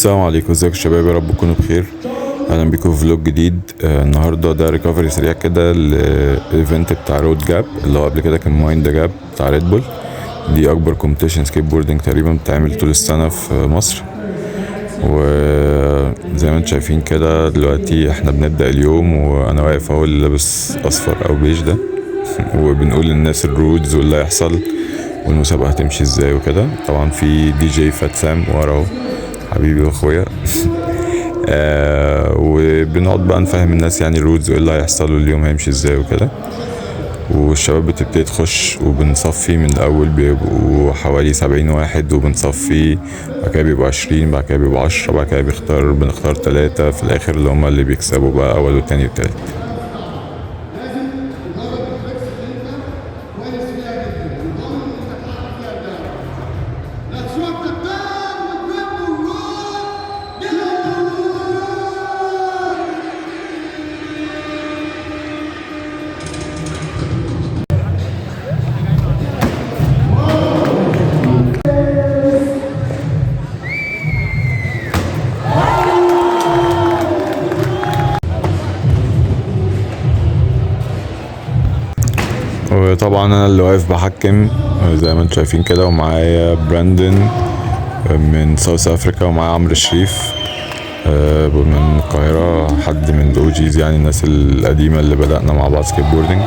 السلام عليكم، ازيكم يا شباب؟ يا رب تكونوا بخير. اهلا بيكم في فلوج جديد. النهارده ده ريكفري سريع كده الايفنت بتاع رود جاب اللي هو قبل كده كان مايند جاب بتاع ريد بول. دي اكبر كومبيتيشن سكيت بوردنج تقريبا بتتعمل طول السنه في مصر. وزي ما انتم شايفين كده دلوقتي احنا بنبدا اليوم، وانا واقف اهو اللي لابس اصفر او بيج ده وبنقول للناس الرودز واللي هيحصل والمسابقه هتمشي ازاي وكده. طبعا في دي جي فات سام ورا اهو، حبيبي واخويا. وبنقعد بقى نفهم الناس يعني الرودز وايه اللي هيحصل واليوم هيمشي ازاي وكده. والشباب بتبتدي تخش وبنصفي من الاول، بيبقوا حوالي 70 واحد وبنصفي، بعد كده بيبقوا 20، بعد كده بيبقوا 10، بعد كده بنختار 3 في الاخر اللي هما اللي بيكسبوا بقى اول وتاني وتالت. وطبعا انا اللي واقف بحكم زي ما انتم شايفين كده، ومعايا براندن من ساوث افريكا، ومعايا عمرو شريف من القاهرة، حد من الاوجيز يعني الناس القديمة اللي بدأنا مع بعض سكيت بوردنج.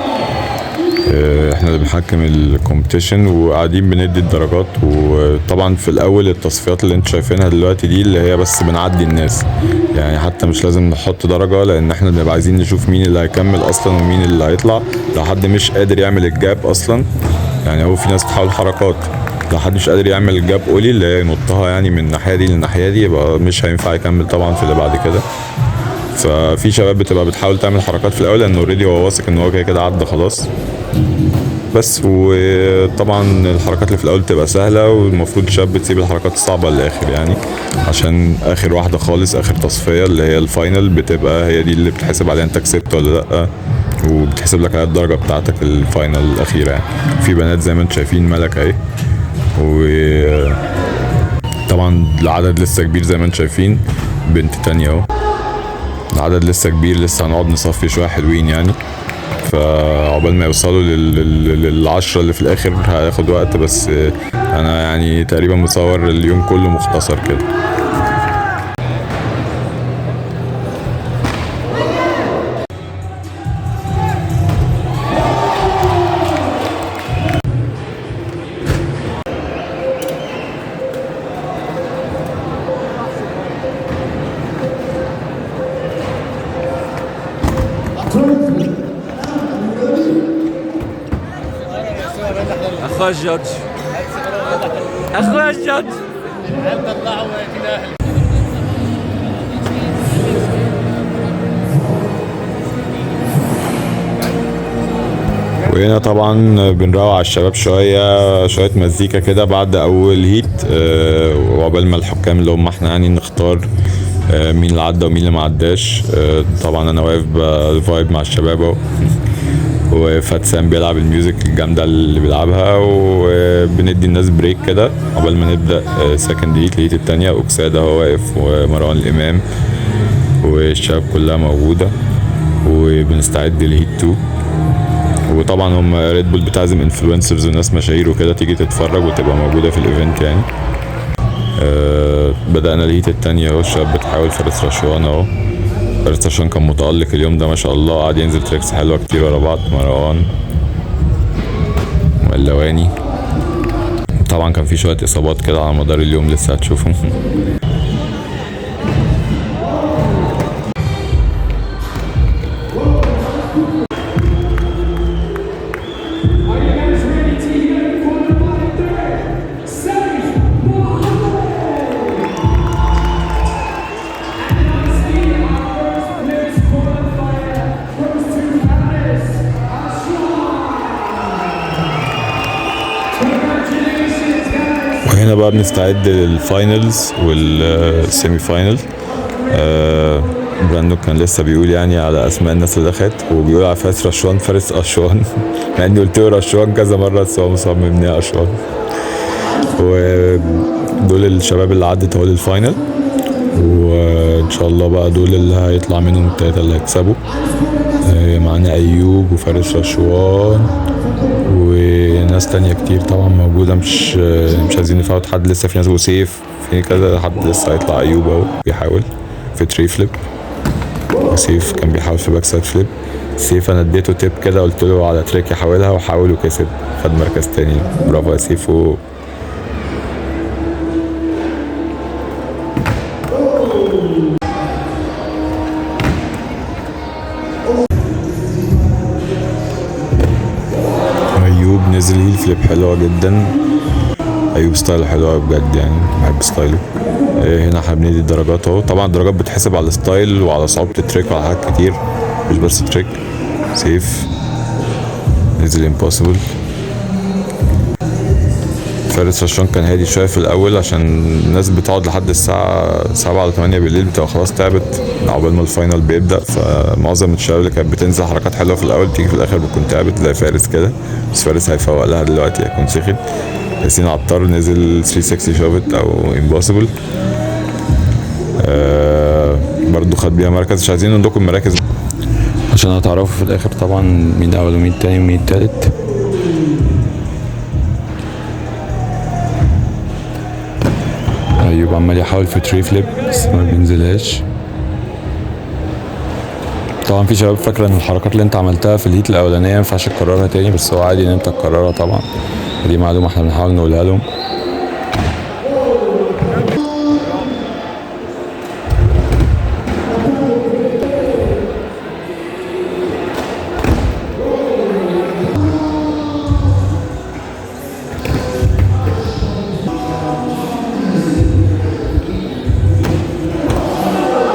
احنا اللي بنحكم الكومبيتيشن وقاعدين بندي الدرجات. وطبعا في الاول التصفيات اللي انتوا شايفينها دلوقتي دي اللي هي بس بنعدي الناس، يعني حتى مش لازم نحط درجة، لان احنا بنبقى عايزين نشوف مين اللي هيكمل اصلا ومين اللي هيطلع. لو حد مش قادر يعمل الجاب اصلا، يعني هو في ناس بتحاول حركات، لو حد مش قادر يعمل الجاب اولي اللي هي ينطها يعني من الناحية دي للناحية دي، يبقى مش هينفع يكمل طبعا في اللي بعد كده. ففي شباب بتبقى بتحاول تعمل حركات في الاول لانه اوريدي هو واثق ان هو كده كده عدى خلاص بس. وطبعا الحركات اللي في الاول بتبقى سهله، والمفروض الشباب بتسيب الحركات الصعبه للاخر، يعني عشان اخر واحده خالص، اخر تصفيه اللي هي الفاينل، بتبقى هي دي اللي بتحسب عليها انت كسبت ولا لا، وبتحسب لك على الدرجه بتاعتك الفاينل الاخيره. يعني في بنات زي ما انتم شايفين، ملك اهي، وطبعا العدد لسه كبير زي ما انتم شايفين، بنت تانية اهو. العدد لسه كبير، لسه هنقعد نصفي شويه حلوين يعني، فعقبال ما يوصلوا للعشرة اللي في الاخر هياخد وقت. بس انا يعني تقريبا مصور اليوم كله مختصر كده. اخويا الجورج، اخويا الجورج. وهنا طبعا بنروق على الشباب شوية مزيكا كده بعد اول هيت، وعقبال ما الحكام اللي هم احنا يعني نختار مين اللي عدى ومين اللي ما عداش. طبعا انا واقف بفايب مع الشباب اهو، وفات سام بيلعب الميوزك الجامدة اللي بيلعبها، وبندي الناس بريك كده قبل ما نبدأ سكند هيت التانية. أكسادة هو واقف، ومروان الإمام، والشباب كلها موجودة، وبنستعد لهيت 2. وطبعا هم ريد بول بتعزم انفلونسرز وناس مشاهير وكده تيجي تتفرج وتبقى موجودة في الايفنت يعني. بدأنا الهيت التانية اهو، الشباب بتحاول. فارس رشوان اهو، فارس رشوان كان متألق اليوم ده ما شاء الله، قعد ينزل تريكس حلوة كتير ورا بعض. مروان واللواني، طبعا كان في شوية اصابات كده على مدار اليوم لسه هتشوفهم. وهنا بقى بنستعد للفاينلز والسيمي فاينل. براندون كان لسه بيقول يعني على اسماء الناس اللي دخلت، وبيقول على فارس رشوان مع اني قلت له رشوان كذا مره بس هو مصمم ان هي اشوان. ودول الشباب اللي عدت اهو للفاينل. وان شاء الله بقى دول اللي هيطلع منهم التلاتة اللي هيكسبوا. معانا ايوب وفارس رشوان وناس تانية كتير طبعا موجودة، مش عايزين نفوت حد لسه. في ناس وسيف، في كذا حد لسه هيطلع. ايوب اهو بيحاول في تري فليب، وسيف كان بيحاول في باك سايد فليب. سيف انا اديته تيب كده، قلت له على تريك يحاولها وحاول وكسب، خد مركز تاني. برافو يا سيف. ايوب نزل هيل فليب حلوة جدا. ايوب ستايله حلو قوي بجد، يعني بحب ستايله. هنا احنا بندي الدرجات اهو. طبعا الدرجات بتحسب على الستايل وعلى صعوبة التريك وعلى حاجات كتير، مش بس تريك. سيف نزل امبوسيبل. فارس رشوان كان هادي شوية في الأول عشان الناس بتقعد لحد الساعة 7 ولا 8 بالليل، بتبقى خلاص تعبت عقبال ما الفاينل بيبدأ. فمعظم الشباب اللي كانت بتنزل حركات حلوة في الأول بتيجي في الآخر بتكون تعبت زي فارس كده. بس فارس هيفوق لها دلوقتي، هيكون سخن. ياسين عطار نزل 360 شوفت أو امبوسيبل. برضو خد بيها مركز. مش عايزين ندوكم المراكز عشان هتعرفوا في الآخر طبعا مين أول ومين تاني ومين تالت. ايوب عمال يحاول في تري فليب بس ما بينزلهاش. طبعا في شباب فاكره ان الحركات اللي انت عملتها في الهيت الاولانيه ما ينفعش تكررها تاني، بس هو عادي ان انت تكررها طبعا. دي معلومه احنا بنحاول نقولها لهم.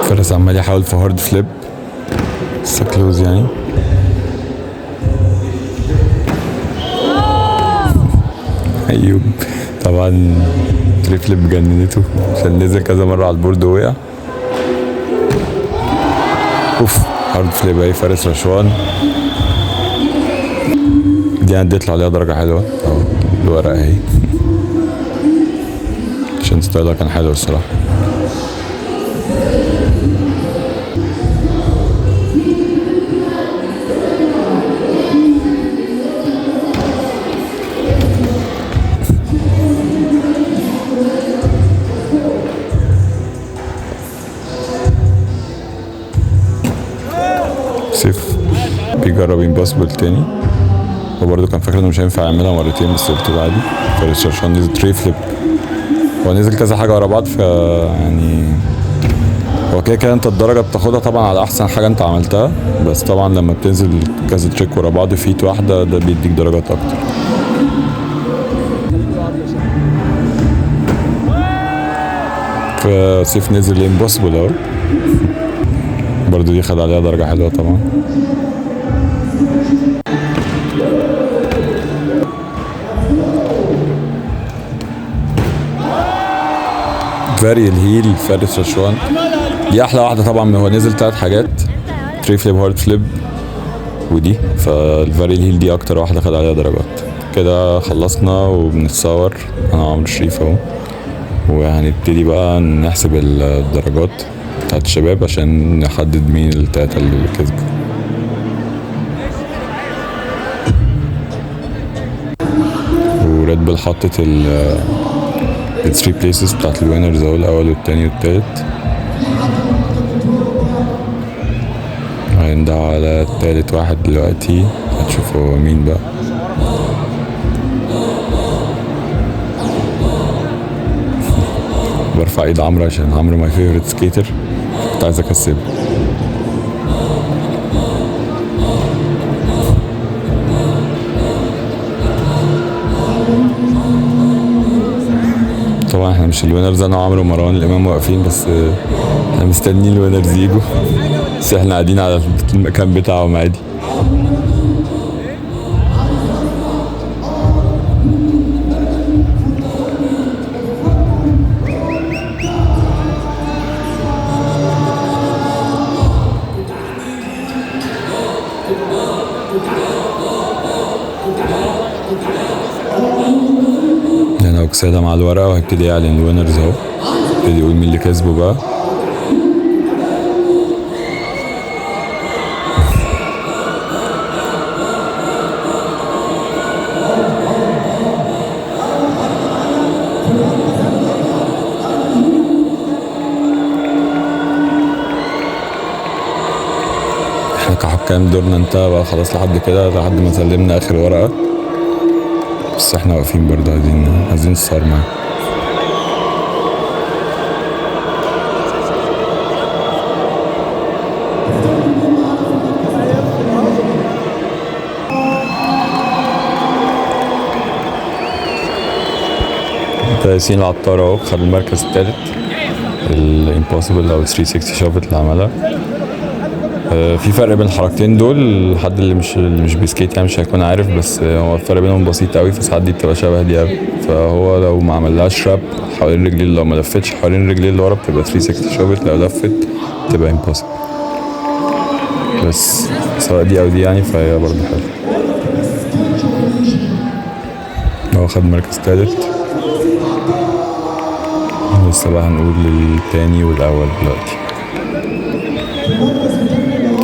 فارس عمال يحاول في هارد فليب لسه كلوز يعني. ايوب طبعا تري فليب جننته عشان نزل كذا مره على البورد ووقع. اوف هارد فليب اهي فارس رشوان. دي انا اديت له عليها درجه حلوه اهو الورقه اهي عشان ستايلها كان حلو الصراحه. سيف بيجرب امبوسيبل تاني. هو برضه كان فاكر انه مش هينفع يعملها مرتين بس قلت له عادي. فارس رشوان نزل تري فليب. هو نزل كذا حاجه ورا بعض يعني هو كده انت الدرجه بتاخدها طبعا على احسن حاجه انت عملتها، بس طبعا لما بتنزل كذا تريك ورا بعض في هيت واحده ده بيديك درجات اكتر. فسيف نزل امبوسيبل اهو. برضه دي خد عليها درجه حلوه طبعا. فاري الهيل فارس رشوان دي احلى واحده طبعا. هو نزل 3 حاجات، تري فليب هارد فليب ودي. فالفاري الهيل دي اكتر واحده خد عليها درجات. كده خلصنا وبنتصور انا وعمرو شريف اهو، وهنبتدي بقى نحسب الدرجات بتاعت الشباب عشان نحدد مين التلاتة اللي كسبوا. وريد بول حطت الثري بليسز بتاعت الوينرز اهو، الاول والتاني والتالت. هنده على التالت واحد دلوقتي هتشوف هو مين بقى. برفع ايد عمرو عشان عمرو ماي فيفورت سكيتر، كنت عايز اكسبه. طبعا احنا مش الوينرز، انا وعمرو ومروان الامام واقفين، بس احنا مستنيين الوينرز يجوا، بس احنا قاعدين على المكان بتاعهم عادي. انا وكسادة مع الورقة وهبتدي اعلن الوينرز اهو، هبتدي اقول مين اللي كسبوا بقى. حكام دورنا انتهى بقى خلاص لحد كده، لحد ما سلمنا اخر ورقة. بس احنا واقفين برضه عايزين نصور معاه. ياسين العطار اهو خد المركز التالت الامبوسيبل او 360 شوفت اللي عملها. في فرق بين الحركتين دول، الحد اللي مش بيسكيت يعني مش هيكون عارف، بس هو الفرق بينهم بسيط قوي، فساعات دي بتبقى شبه دي قوي. فهو لو ما عملهاش راب حوالين رجليه، لو ما لفتش حوالين رجليه اللي ورا بتبقى 360 شوفت، لو لفت تبقى امبوسيبل. بس سواء دي او دي يعني فهي برضه حلوه. هو خد مركز تالت، لسه بقى هنقول التاني والاول دلوقتي.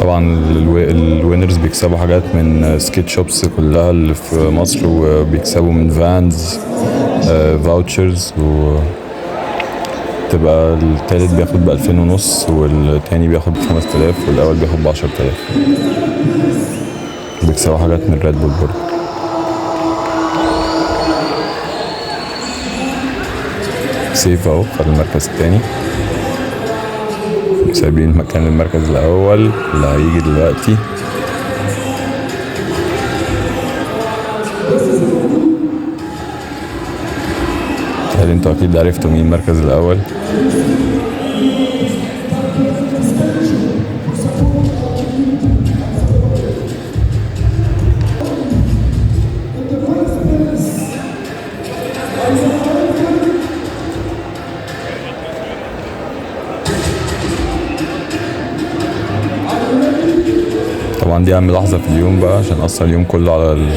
طبعا الوينرز بيكسبوا حاجات من سكيت شوبس كلها اللي في مصر، وبيكسبوا من فانز فاوتشرز، تبقى التالت بياخد ب2500 والتاني بياخد ب5000 والاول بياخد ب10000. بيكسبوا حاجات من ريد بول برضه. سيف اهو خد المركز التاني، سايبين مكان المركز الاول اللي هيجي دلوقتي. هل انتوا اكيد عرفتوا مين المركز الاول؟ طبعا دي اهم لحظة في اليوم بقى، عشان اصلا اليوم كله على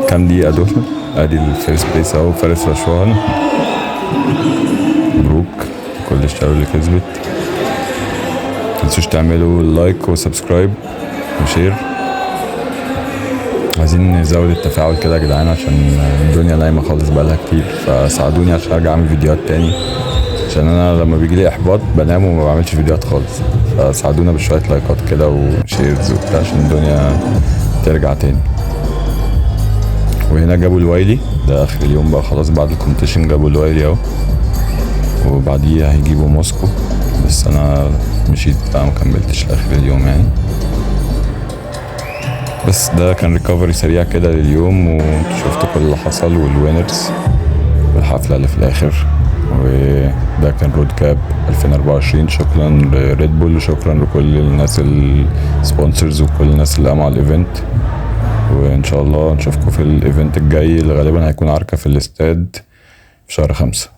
كام دقيقة دول. ادي الفيرست بليس اهو فارس رشوان، مبروك كل الشباب اللي كسبت. متنسوش تعملوا لايك وسبسكرايب وشير. عايزين نزود التفاعل كده يا جدعان، عشان الدنيا نايمة خالص بقالها كتير، فساعدوني عشان ارجع اعمل فيديوهات تاني، عشان انا لما بيجيلي احباط بنام وما بعملش فيديوهات خالص. فساعدونا بشوية لايكات كده وشيرز وبتاع عشان الدنيا ترجع تاني. وهنا جابوا الوايلي ده اخر اليوم بقى خلاص، بعد الكومبيتيشن جابوا الوايلي اهو، وبعديه هيجيبوا موسكو، بس انا مشيت بقى مكملتش لاخر اليوم يعني. بس ده كان ريكفري سريع كده لليوم، وانتوا شفتوا كل اللي حصل والوينرز والحفلة اللي في الاخر. وده كان رود كاب 2024. شكرا لريد بول، وشكرا لكل الناس السبونسرز وكل الناس اللي قاموا على الايفنت. وان شاء الله نشوفكم في الايفنت الجاي اللي غالبا هيكون عركة في الاستاد في شهر 5.